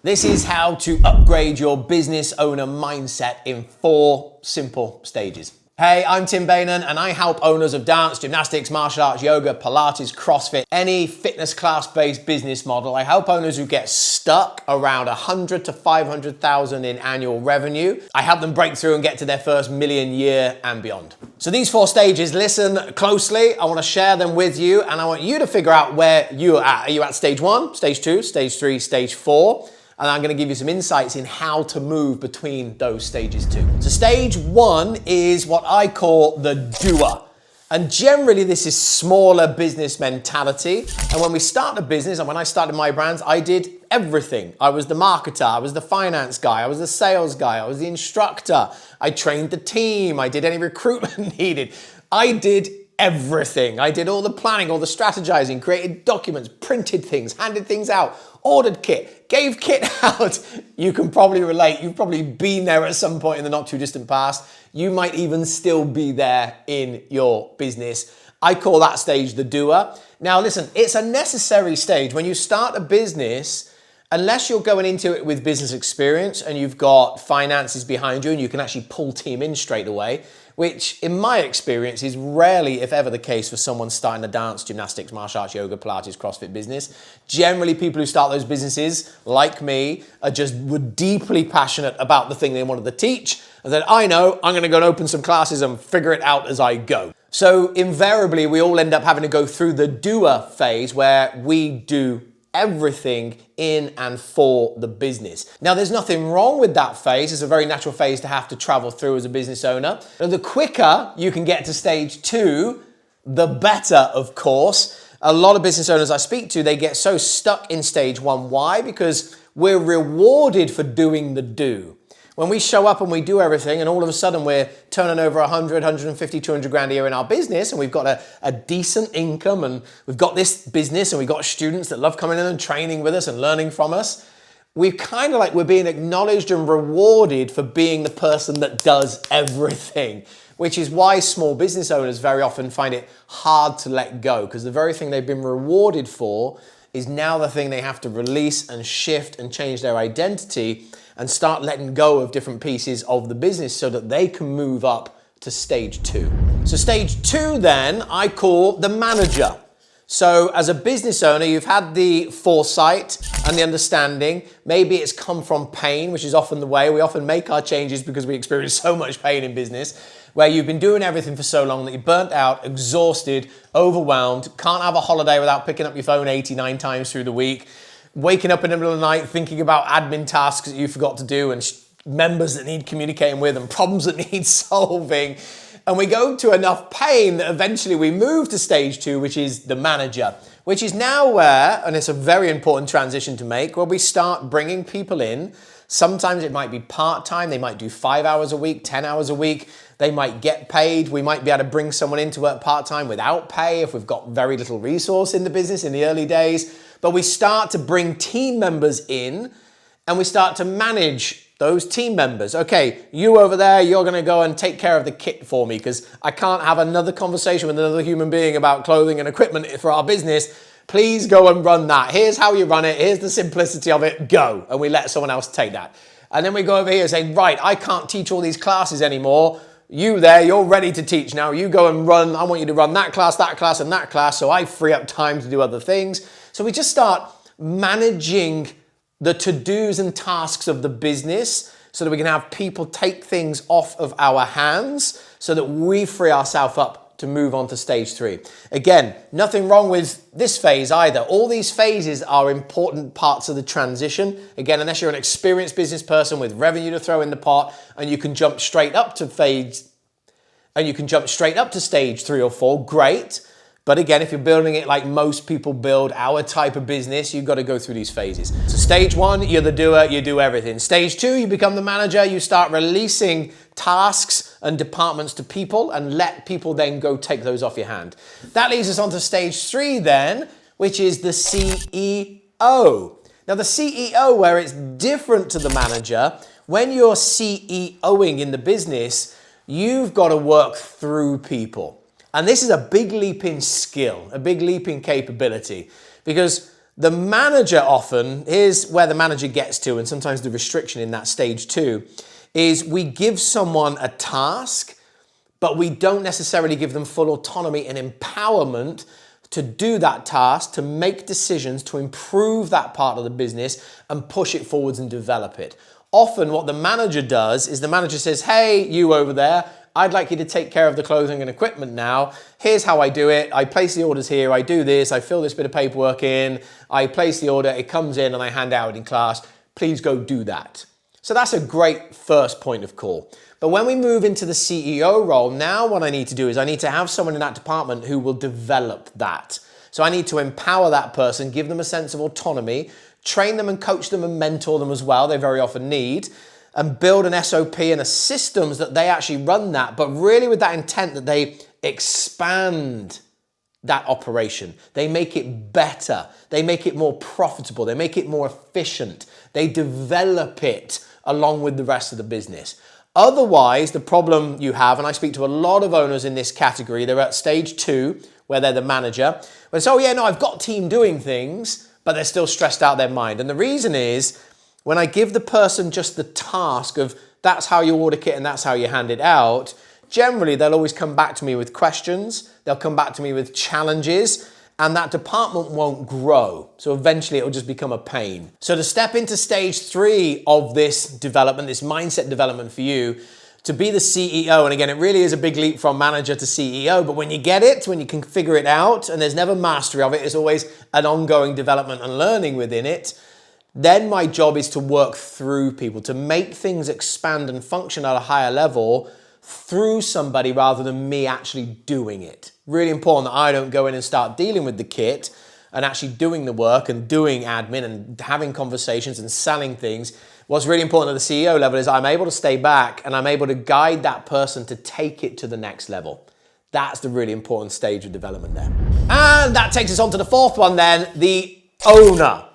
This is how to upgrade your business owner mindset in 4 simple stages. Hey, I'm Baynon and I help owners of dance, gymnastics, martial arts, yoga, Pilates, CrossFit, any fitness class-based business model. I help owners who get stuck around 100 to 500,000 in annual revenue. I help them break through and get to their first million year and beyond. So these 4 stages, listen closely. I want to share them with you and I want you to figure out where you're at. Are you at stage 1, stage 2, stage 3, stage 4? And I'm going to give you some insights in how to move between those stages too. So stage 1 is what I call the doer. And generally this is smaller business mentality. And when we start a business, and when I started my brands, I did everything. I was the marketer, I was the finance guy, I was the sales guy, I was the instructor. I trained the team, I did any recruitment needed. I did everything. I did all the planning, all the strategizing, created documents, printed things, handed things out, ordered kit, gave kit out. You can probably relate. You've probably been there at some point in the not too distant past. You might even still be there in your business. I call that stage the doer. Now listen, it's a necessary stage. When you start a business, unless you're going into it with business experience and you've got finances behind you and you can actually pull team in straight away, which in my experience is rarely, if ever, the case for someone starting a dance, gymnastics, martial arts, yoga, Pilates, CrossFit business. Generally, people who start those businesses, like me, were deeply passionate about the thing they wanted to teach and said, I know, I'm going to go and open some classes and figure it out as I go. So invariably, we all end up having to go through the doer phase where we do everything in and for the business. Now, there's nothing wrong with that phase. It's a very natural phase to have to travel through as a business owner. And the quicker you can get to stage 2, the better, of course. A lot of business owners I speak to, they get so stuck in stage 1. Why? Because we're rewarded for doing the do. When we show up and we do everything and all of a sudden we're turning over 100, 150, 200 grand a year in our business and we've got a decent income and we've got this business and we've got students that love coming in and training with us and learning from us, we're being acknowledged and rewarded for being the person that does everything, which is why small business owners very often find it hard to let go because the very thing they've been rewarded for is now the thing they have to release and shift and change their identity and start letting go of different pieces of the business so that they can move up to stage 2. So stage 2 then, I call the manager. So as a business owner, you've had the foresight and the understanding. Maybe it's come from pain, which is often the way. We often make our changes because we experience so much pain in business, where you've been doing everything for so long that you're burnt out, exhausted, overwhelmed, can't have a holiday without picking up your phone 89 times through the week, waking up in the middle of the night thinking about admin tasks that you forgot to do and members that need communicating with and problems that need solving. And we go to enough pain that eventually we move to stage 2, which is the manager, which is now where, and it's a very important transition to make, where we start bringing people in. Sometimes it might be part-time. They might do 5 hours a week, 10 hours a week. They might get paid. We might be able to bring someone in to work part-time without pay if we've got very little resource in the business in the early days. But we start to bring team members in and we start to manage those team members. Okay, you over there, you're going to go and take care of the kit for me because I can't have another conversation with another human being about clothing and equipment for our business. Please go and run that. Here's how you run it. Here's the simplicity of it. Go. And we let someone else take that. And then we go over here and say, right, I can't teach all these classes anymore. You there, you're ready to teach now. You go and run. I want you to run that class, and that class. So I free up time to do other things. So we just start managing the to-dos and tasks of the business so that we can have people take things off of our hands so that we free ourselves up to move on to stage 3. Again, nothing wrong with this phase either. All these phases are important parts of the transition. Again, unless you're an experienced business person with revenue to throw in the pot and you can jump straight up to stage 3 or 4, great. But again, if you're building it like most people build our type of business, you've got to go through these phases. So stage 1, you're the doer, you do everything. Stage 2, you become the manager, you start releasing tasks and departments to people and let people then go take those off your hand. That leads us on to stage 3 then, which is the CEO. Now the CEO, where it's different to the manager, when you're CEOing in the business, you've got to work through people. And this is a big leap in skill, a big leap in capability, because The manager often, here's where the manager gets to, and sometimes the restriction in that stage 2, is we give someone a task, but we don't necessarily give them full autonomy and empowerment to do that task, to make decisions, to improve that part of the business and push it forwards and develop it. Often what the manager does is the manager says, hey, you over there, I'd like you to take care of the clothing and equipment now. Here's how I do it. I place the orders here. I do this. I fill this bit of paperwork in. I place the order. It comes in and I hand out in class. Please go do that. So that's a great first point of call. But when we move into the CEO role, now what I need to do is I need to have someone in that department who will develop that. So I need to empower that person, give them a sense of autonomy, train them and coach them and mentor them as well. They very often need. And build an SOP and a systems that they actually run that, but really with that intent that they expand that operation. They make it better. They make it more profitable. They make it more efficient. They develop it along with the rest of the business. Otherwise, the problem you have, and I speak to a lot of owners in this category, they're at stage 2, where they're the manager. But it's, oh yeah, no, I've got a team doing things, but they're still stressed out their mind. And the reason is, when I give the person just the task of that's how you order kit and that's how you hand it out, generally they'll always come back to me with questions, they'll come back to me with challenges, and that department won't grow. So eventually it'll just become a pain. So to step into stage 3 of this development, this mindset development for you, to be the CEO, and again, it really is a big leap from manager to CEO, but when you get it, when you can figure it out, and there's never mastery of it, it's always an ongoing development and learning within it, then my job is to work through people, to make things expand and function at a higher level through somebody rather than me actually doing it. Really important that I don't go in and start dealing with the kit and actually doing the work and doing admin and having conversations and selling things. What's really important at the CEO level is I'm able to stay back and I'm able to guide that person to take it to the next level. That's the really important stage of development there. And that takes us on to the 4th one then, the owner.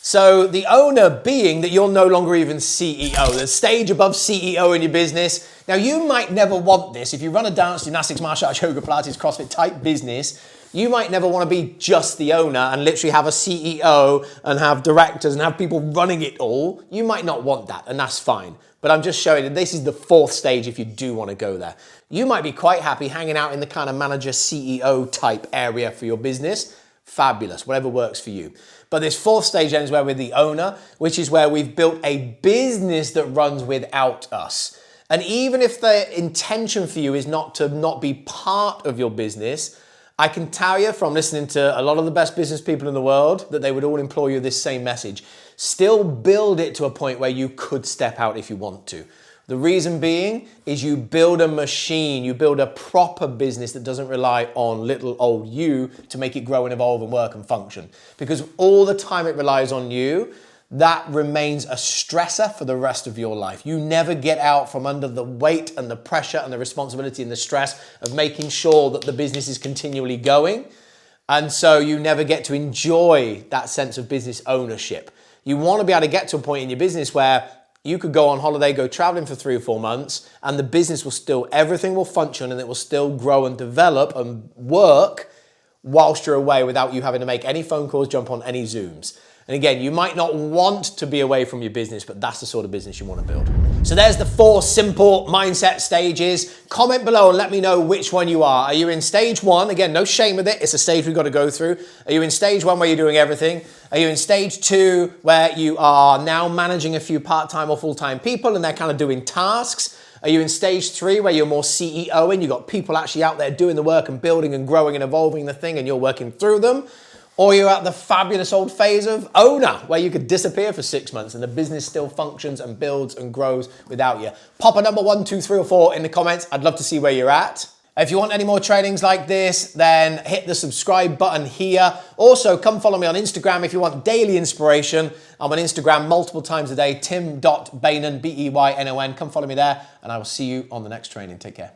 So the owner being that you're no longer even CEO, the stage above CEO in your business. Now you might never want this. If you run a dance, gymnastics, martial arts, yoga, Pilates, CrossFit type business, you might never want to be just the owner and literally have a CEO and have directors and have people running it all. You might not want that, and that's fine. But I'm just showing that this is the 4th stage if you do want to go there. You might be quite happy hanging out in the kind of manager CEO type area for your business. Fabulous, whatever works for you. But this 4th stage then is where we're the owner, which is where we've built a business that runs without us. And even if the intention for you is not to not be part of your business, I can tell you from listening to a lot of the best business people in the world that they would all implore you this same message. Still build it to a point where you could step out if you want to. The reason being is you build a machine, you build a proper business that doesn't rely on little old you to make it grow and evolve and work and function. Because all the time it relies on you, that remains a stressor for the rest of your life. You never get out from under the weight and the pressure and the responsibility and the stress of making sure that the business is continually going. And so you never get to enjoy that sense of business ownership. You want to be able to get to a point in your business where you could go on holiday, go traveling for 3 or 4 months, and the business will still, everything will function and it will still grow and develop and work whilst you're away without you having to make any phone calls, jump on any Zooms. And again, you might not want to be away from your business, but that's the sort of business you want to build. So there's the 4 simple mindset stages. Comment below and let me know which one you are. Are you in stage 1? Again, no shame with it. It's a stage we've got to go through. Are you in stage 1 where you're doing everything? Are you in stage 2 where you are now managing a few part-time or full-time people and they're kind of doing tasks? Are you in stage 3 where you're more CEO and you've got people actually out there doing the work and building and growing and evolving the thing and you're working through them? Or you're at the fabulous old phase of owner, where you could disappear for 6 months and the business still functions and builds and grows without you. Pop a number 1, 2, 3, or 4 in the comments. I'd love to see where you're at. If you want any more trainings like this, then hit the subscribe button here. Also, come follow me on Instagram if you want daily inspiration. I'm on Instagram multiple times a day, tim.baynon, B-E-Y-N-O-N. Come follow me there, and I will see you on the next training. Take care.